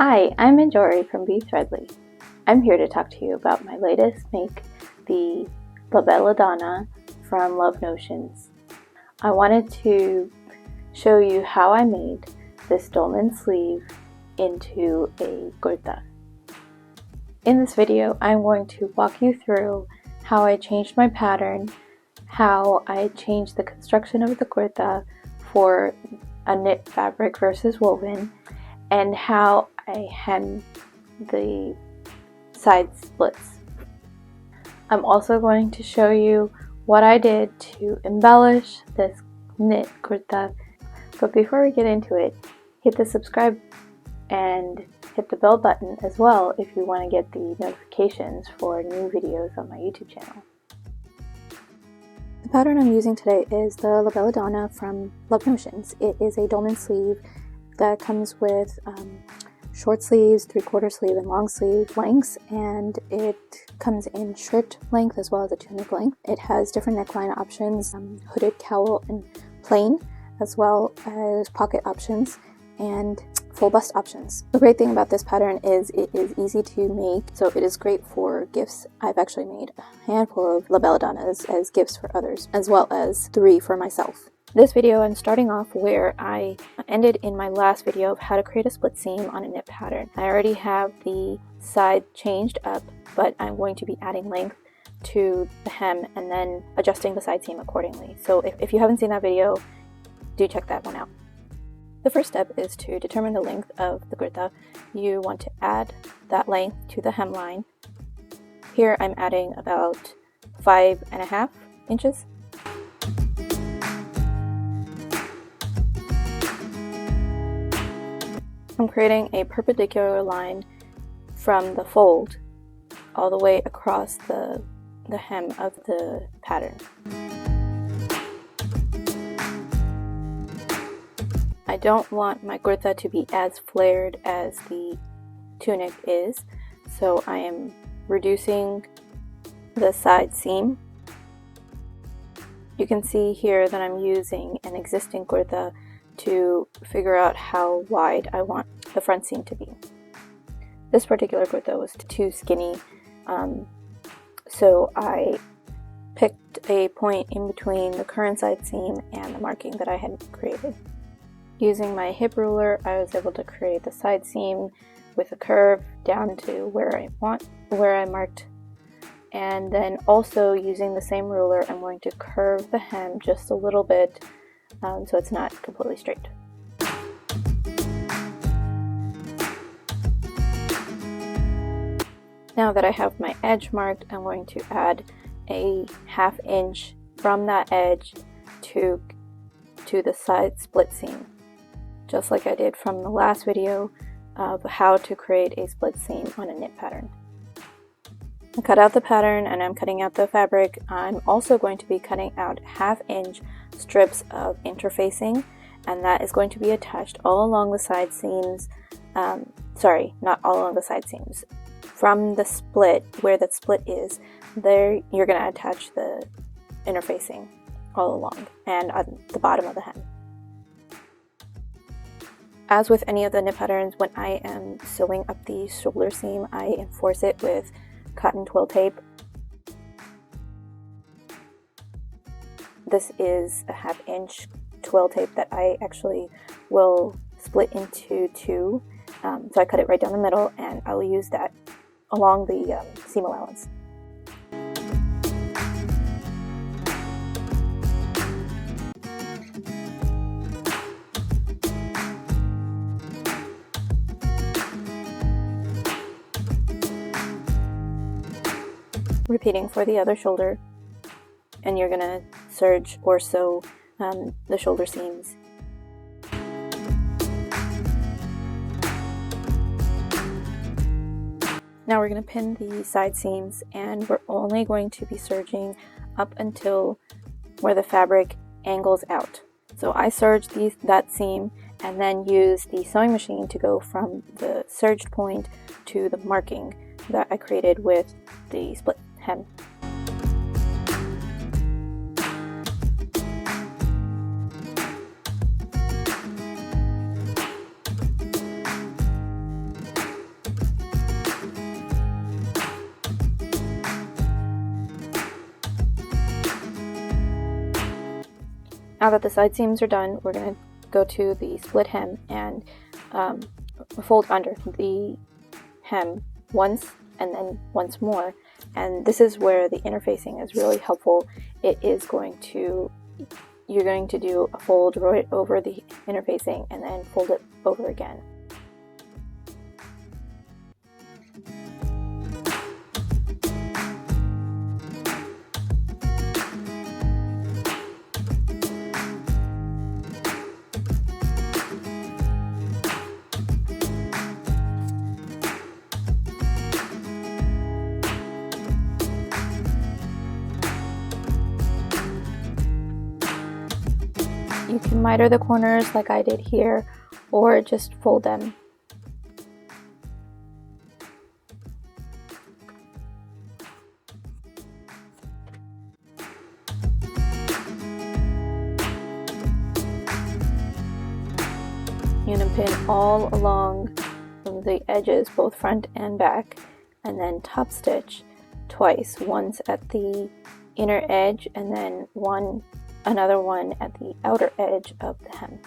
Hi, I'm embroidery from Be Threadly. I'm here to talk to you about my latest make, the La Belladonna from Love Notions. I wanted to show you how I made this dolman sleeve into a kurta. In this video, I'm going to walk you through how I changed my pattern, how I changed the construction of the kurta for a knit fabric versus woven, and how I hem the side splits. I'm also going to show you what I did to embellish this knit kurta. But before we get into it, hit the subscribe and hit the bell button as well if you want to get the notifications for new videos on my YouTube channel. The pattern I'm using today is the La Belladonna from Love Notions. It is a dolman sleeve that comes with short sleeves, 3/4 sleeve, and long sleeve lengths, and it comes in shirt length as well as a tunic length. It has different neckline options, hooded, cowl, and plain, as well as pocket options and full bust options. The great thing about this pattern is it is easy to make, so it is great for gifts. I've actually made a handful of La Belladonnas as gifts for others, as well as 3 for myself. This video I'm starting off where I ended in my last video of how to create a split seam on a knit pattern. I already have the side changed up, but I'm going to be adding length to the hem and then adjusting the side seam accordingly. So if you haven't seen that video, do check that one out. The first step is to determine the length of the kurta. You want to add that length to the hemline. Here I'm adding about 5.5 inches. I'm creating a perpendicular line from the fold all the way across the hem of the pattern. I don't want my kurta to be as flared as the tunic is, so I am reducing the side seam. You can see here that I'm using an existing kurta to figure out how wide I want the front seam to be. This particular kurta was too skinny, so I picked a point in between the current side seam and the marking that I had created. Using my hip ruler, I was able to create the side seam with a curve down to where I marked, and then also using the same ruler, I'm going to curve the hem just a little bit so it's not completely straight. Now that I have my edge marked, I'm going to add a 1/2 inch from that edge to the side split seam, just like I did from the last video of how to create a split seam on a knit pattern. I cut out the pattern and I'm cutting out the fabric. I'm also going to be cutting out 1/2 inch strips of interfacing, and that is going to be attached all along the side seams. Sorry, not all along the side seams. From the split, where that split is, there you're going to attach the interfacing all along and on the bottom of the hem. As with any of the knit patterns, when I am sewing up the shoulder seam, I enforce it with cotton twill tape. This is a 1/2 inch twill tape that I actually will split into 2. So I cut it right down the middle, and I'll use that along the seam allowance. Repeating for the other shoulder, and you're going to serge or sew the shoulder seams. Now we're going to pin the side seams, and we're only going to be serging up until where the fabric angles out. So I serge that seam and then use the sewing machine to go from the serged point to the marking that I created with the split hem. Now that the side seams are done, we're going to go to the split hem and fold under the hem once and then once more. And this is where the interfacing is really helpful. You're going to do a fold right over the interfacing and then fold it over again. You can miter the corners like I did here, or just fold them. You're going to pin all along the edges, both front and back, and then top stitch twice, once at the inner edge and then another one at the outer edge of the hem.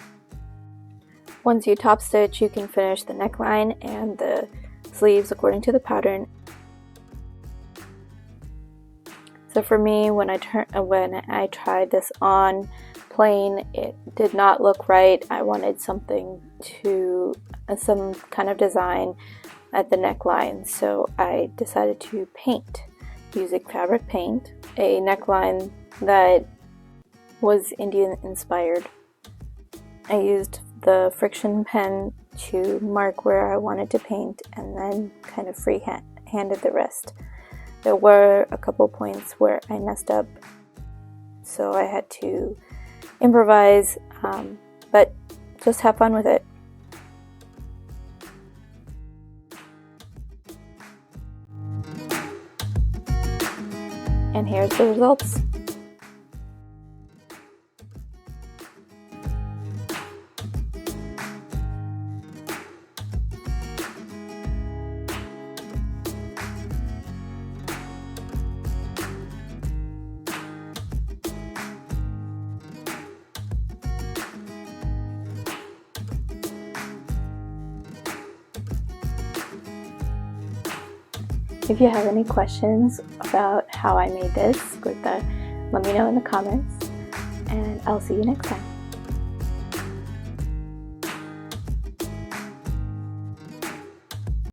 Once you top stitch, you can finish the neckline and the sleeves according to the pattern. So for me, when I tried this on plain, it did not look right. I wanted some kind of design at the neckline, so I decided to paint using fabric paint a neckline that was Indian inspired. I used the friction pen to mark where I wanted to paint and then kind of free-handed the rest. There were a couple points where I messed up, so I had to improvise, but just have fun with it. And here's the results. If you have any questions about how I made this kurta, let me know in the comments, and I'll see you next time.